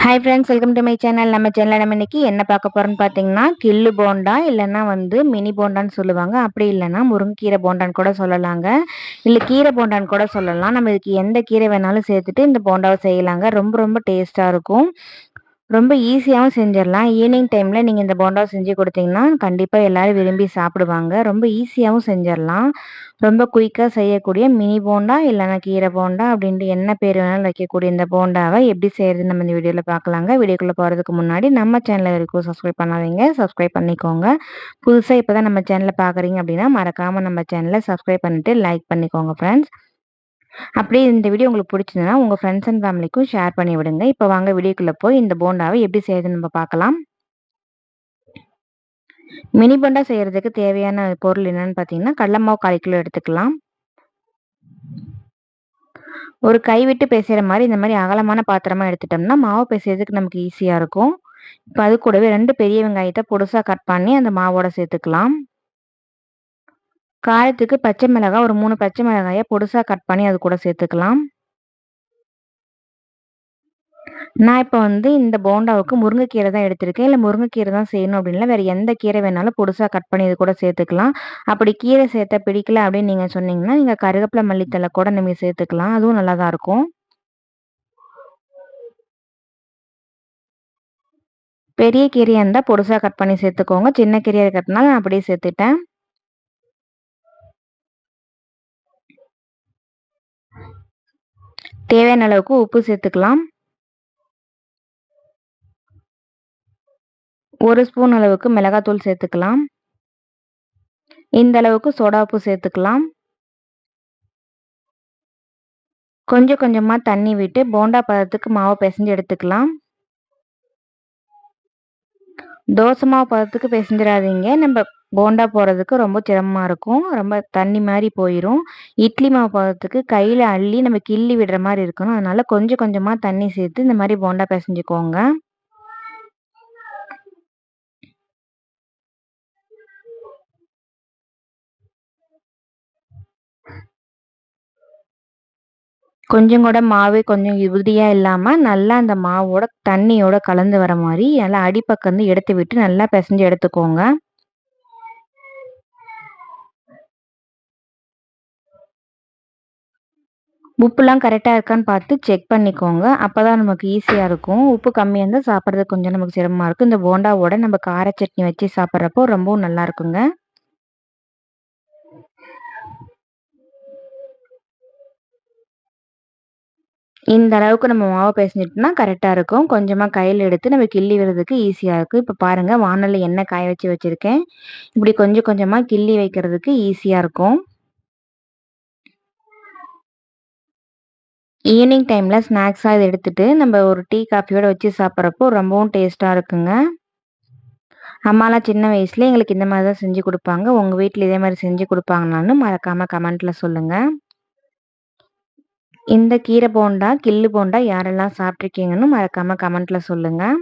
Hi friends, welcome to my channel. நம்ம சேனலில் நம்ம இன்னைக்கு என்ன பார்க்க போகிறோம்னு பார்த்தீங்கன்னா, கில்லு போண்டா இல்லைன்னா மினி போண்டான்னு சொல்லுவாங்க. அப்படி இல்லைன்னா முருங்கைக்கீரை போண்டான்னு கூட சொல்லலாங்க. இல்லை கீரை போண்டான்னு கூட சொல்லலாம். நம்ம இதுக்கு எந்த கீரை வேணாலும் சேர்த்துட்டு இந்த போண்டாவை செய்யலாங்க. ரொம்ப ரொம்ப டேஸ்ட்டாக இருக்கும். ரொம்ப ஈஸியாகவும் செஞ்சிடலாம். ஈவினிங் டைமில் நீங்கள் இந்த போண்டாவை செஞ்சு கொடுத்தீங்கன்னா கண்டிப்பாக எல்லோரும் விரும்பி சாப்பிடுவாங்க. ரொம்ப ஈஸியாகவும் செஞ்சிடலாம். ரொம்ப குயிக்காக செய்யக்கூடிய மினி போண்டா இல்லைன்னா கீரை போண்டா அப்படின்ட்டு என்ன பேர் வேணாலும் வைக்கக்கூடிய இந்த போண்டாவை எப்படி செய்கிறதுன்னு நம்ம இந்த வீடியோவில் பார்க்கலாங்க. வீடியோக்குள்ளே போகிறதுக்கு முன்னாடி நம்ம சேனலில் வரைக்கும் சப்ஸ்கிரைப் பண்ணாதீங்க, சப்ஸ்கிரைப் பண்ணிக்கோங்க. புதுசாக இப்போ தான் நம்ம சேனலில் பார்க்குறீங்க அப்படின்னா மறக்காமல் நம்ம சேனலை சப்ஸ்கிரைப் பண்ணிவிட்டு லைக் பண்ணிக்கோங்க ஃப்ரெண்ட்ஸ். அப்படியே இந்த வீடியோ உங்களுக்கு பிடிச்சிருந்ததுன்னா உங்கள் ஃப்ரெண்ட்ஸ் அண்ட் ஃபேமிலிக்கும் ஷேர் பண்ணி விடுங்க. இப்போ வாங்க வீடியோக்குள்ளே போய் இந்த போண்டாவை எப்படி செய்யுதுன்னு நம்ம பார்க்கலாம். மினி போண்டா செய்கிறதுக்கு தேவையான பொருள் என்னன்னு பார்த்தீங்கன்னா, கடலை மாவு 1/4 கிலோ எடுத்துக்கலாம். ஒரு கைவிட்டு பிசைகிற மாதிரி இந்த மாதிரி அகலமான பாத்திரமாக எடுத்துட்டோம்னா மாவு பிசைறதுக்கு நமக்கு ஈஸியாக இருக்கும். இப்போ அது கூடவே 2 பெரிய வெங்காயத்தை பொடுசாக கட் பண்ணி அந்த மாவோட சேர்த்துக்கலாம். காரத்துக்கு பச்சை மிளகாய் ஒரு 3 பச்சை மிளகாயை பொடுசாக கட் பண்ணி அது கூட சேர்த்துக்கலாம். நான் இப்போ இந்த போண்டாவுக்கு முருங்கைக்கீரை தான் எடுத்திருக்கேன். இல்லை முருங்கைக்கீரை தான் செய்யணும் அப்படின்ல வேறு எந்த கீரை வேணாலும் பொடுசாக கட் பண்ணி இது கூட சேர்த்துக்கலாம். அப்படி கீரை சேர்த்தா பிடிக்கல அப்படின்னு நீங்கள் சொன்னீங்கன்னா நீங்கள் கருவேப்பிலை மல்லித்தழை கூட நீங்கள் சேர்த்துக்கலாம். அதுவும் நல்லா தான் இருக்கும். பெரிய கீரையாக இருந்தால் பொடுசாக கட் பண்ணி சேர்த்துக்கோங்க. சின்ன கீரையாக இருக்கிறதுனால நான் அப்படியே சேர்த்துட்டேன். தேவையான அளவுக்கு உப்பு சேர்த்துக்கலாம். 1 ஸ்பூன் அளவுக்கு மிளகாத்தூள் சேர்த்துக்கலாம். இந்த அளவுக்கு சோடா உப்பு சேர்த்துக்கலாம். கொஞ்சம் கொஞ்சமாக தண்ணி விட்டு போண்டா பதத்துக்கு மாவை பிசைஞ்சு எடுத்துக்கலாம். தோசை மாவு பதத்துக்கு பிசைஞ்சிடாதீங்க. நம்ம போண்டா போடுறதுக்கு ரொம்ப சிரமமாக இருக்கும். ரொம்ப தண்ணி மாதிரி போயிடும். இட்லி மாவு பதத்துக்கு கையில் அள்ளி நம்ம கிள்ளி விடுற மாதிரி இருக்கணும். அதனால் கொஞ்சம் கொஞ்சமாக தண்ணி சேர்த்து இந்த மாதிரி போண்டா பிசைஞ்சுக்கோங்க. கொஞ்சம் கூட மாவு கொஞ்சம் உதிரியாக இல்லாமல் நல்லா அந்த மாவோட தண்ணியோட கலந்து வர மாதிரி நல்லா அடிப்பக்கம் எடுத்து விட்டு நல்லா பிசைஞ்சு எடுத்துக்கோங்க. உப்புலாம் கரெக்டாக இருக்கான்னு பார்த்து செக் பண்ணிக்கோங்க. அப்போ தான் நமக்கு ஈஸியாக இருக்கும். உப்பு கம்மியாக இருந்தால் சாப்பிட்றதுக்கு கொஞ்சம் நமக்கு சிரமமாக இருக்கும். இந்த போண்டாவோட நம்ம கார சட்னி வச்சு சாப்பிட்றப்போ ரொம்பவும் நல்லா இருக்குங்க. இந்த அளவுக்கு நம்ம மாவு பிசைஞ்சிட்டோம்னா கரெக்டாக இருக்கும். கொஞ்சமாக கையில் எடுத்து நம்ம கிள்ளி விடுறதுக்கு ஈஸியாக இருக்கும். இப்போ பாருங்கள் வானலில் எண்ணெய் காய வச்சு வச்சுருக்கேன். இப்படி கொஞ்சம் கொஞ்சமாக கிள்ளி வைக்கிறதுக்கு ஈஸியாக இருக்கும். ஈவினிங் டைமில் ஸ்நாக்ஸாக இதை எடுத்துகிட்டு நம்ம ஒரு டீ காஃபியோடு வச்சு சாப்பிட்றப்போ ரொம்பவும் டேஸ்ட்டாக இருக்குங்க. அம்மாலாம் சின்ன வயசுல எங்களுக்கு இந்த மாதிரி தான் செஞ்சு கொடுப்பாங்க. உங்கள் வீட்டில் இதே மாதிரி செஞ்சு கொடுப்பாங்களான்னு மறக்காமல் கமெண்ட்டில் சொல்லுங்கள். இந்த கீரை போண்டா, கில்லு போண்டா யாரெல்லாம் சாப்பிட்ருக்கீங்கன்னு மறக்காமல் கமெண்ட்டில் சொல்லுங்கள்.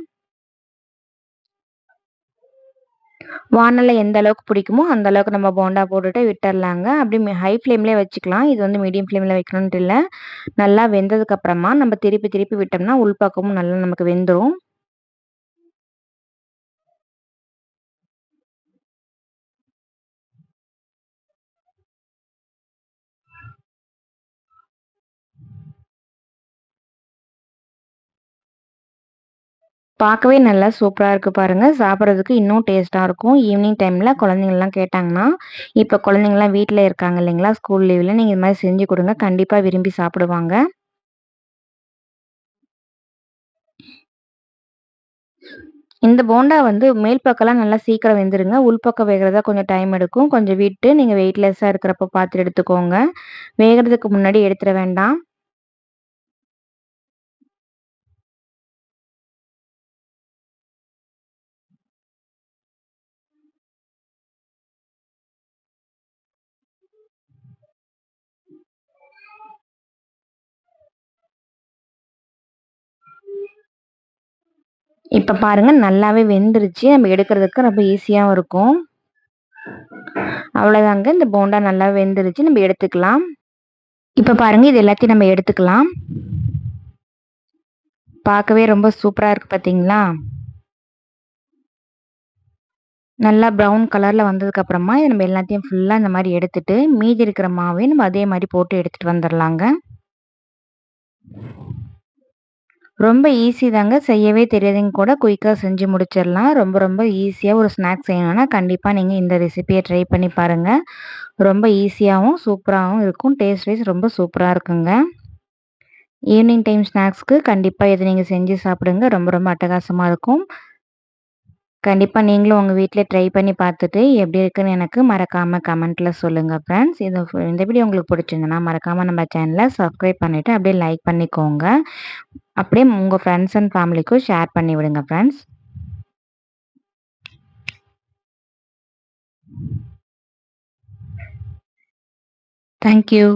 வானல்ல எந்த அளவுக்கு பிடிக்குமோ அந்த அளவுக்கு நம்ம போண்டா போட்டுட்டு விட்டுறலாங்க. அப்படி ஹை ஃப்ளேம்லேயே வச்சுக்கலாம். இது மீடியம் ஃப்ளேமில் வைக்கணுன்ட்டு இல்லை. நல்லா வெந்ததுக்கப்புறமா நம்ம திருப்பி திருப்பி விட்டோம்னா உள்பக்கமும் நல்லா நமக்கு வெந்துடும். பார்க்கவே நல்லா சூப்பரா இருக்கு பாருங்க. சாப்பிட்றதுக்கு இன்னும் டேஸ்ட்டா இருக்கும். ஈவினிங் டைம்ல குழந்தைங்கலாம் கேட்டாங்கன்னா, இப்ப குழந்தைங்கலாம் வீட்ல இருக்காங்க இல்லைங்களா? ஸ்கூல் லீவ்ல நீங்க இது மாரி செஞ்சு குடுங்க. கண்டிப்பா விரும்பி சாப்பிடுவாங்க. இந்த போண்டா மேல் பக்கம்லாம் நல்லா சீக்கிரம் வெந்துருங்க. உள்பக்கம் வேகறதா கொஞ்சம் டைம் எடுக்கும். கொஞ்சம் விட்டு நீங்க வெயிட்லெஸ்ஸா இருக்கிறப்ப பார்த்து எடுத்துக்கோங்க. வேகறதுக்கு முன்னாடி எடுத்துற வேண்டாம். இப்ப பாருங்க நல்லாவே வெந்துருச்சு. நம்ம எடுக்கிறதுக்கு ரொம்ப ஈஸியாவும் இருக்கும். அவ்வளோதாங்க. இந்த போண்டா நல்லா வெந்துருச்சு. நம்ம எடுத்துக்கலாம். இப்ப பாருங்க இது எல்லாத்தையும் நம்ம எடுத்துக்கலாம். பார்க்கவே ரொம்ப சூப்பரா இருக்கு பார்த்தீங்களா? நல்லா ப்ரவுன் கலர்ல வந்ததுக்கப்புறமா, இத நம்ம எல்லாத்தையும் ஃபுல்லா இந்த மாரி எடுத்துட்டு, மீதி இருக்கிற மாவையும் நம்ம அதே மாரி போட்டு எடுத்துட்டு வந்துரலாங்க. ரொம்ப ஈஸி தாங்க. செய்யவே தெரியாதவங்க கூட குயிக்கா செஞ்சு முடிச்சிடலாம். ரொம்ப ரொம்ப ஈஸியா ஒரு ஸ்நாக்ஸ் செய்யணும்னா, கண்டிப்பா நீங்க இந்த ரெசிபிய ட்ரை பண்ணி பாருங்க. ரொம்ப ஈஸியாவும், சூப்பராவும் இருக்கும். டேஸ்ட் வைஸ் ரொம்ப சூப்பரா இருக்குங்க. ஈவினிங் டைம் ஸ்நாக்ஸ்க்கு கண்டிப்பா இத நீங்க செஞ்சு சாப்பிடுங்க. ரொம்ப ரொம்ப அட்டகாசமா இருக்கும். கண்டிப்பா நீங்களும் உங்க வீட்ல ட்ரை பண்ணி பார்த்துட்டு, எப்படி இருக்குன்னு எனக்கு மறக்காம கமெண்ட்ல சொல்லுங்க ஃப்ரெண்ட்ஸ். இந்த வீடியோ உங்களுக்கு பிடிச்சிருந்ததுன்னா, மறக்காம நம்ம சேனல சப்ஸ்கிரைப் பண்ணிட்டு, அப்படியே லைக் பண்ணிக்கோங்க. அப்படியே உங்க ஃப்ரெண்ட்ஸ் அண்ட் ஃபேமிலிக்கும் ஷேர் பண்ணி விடுங்க ஃப்ரெண்ட்ஸ். Thank you.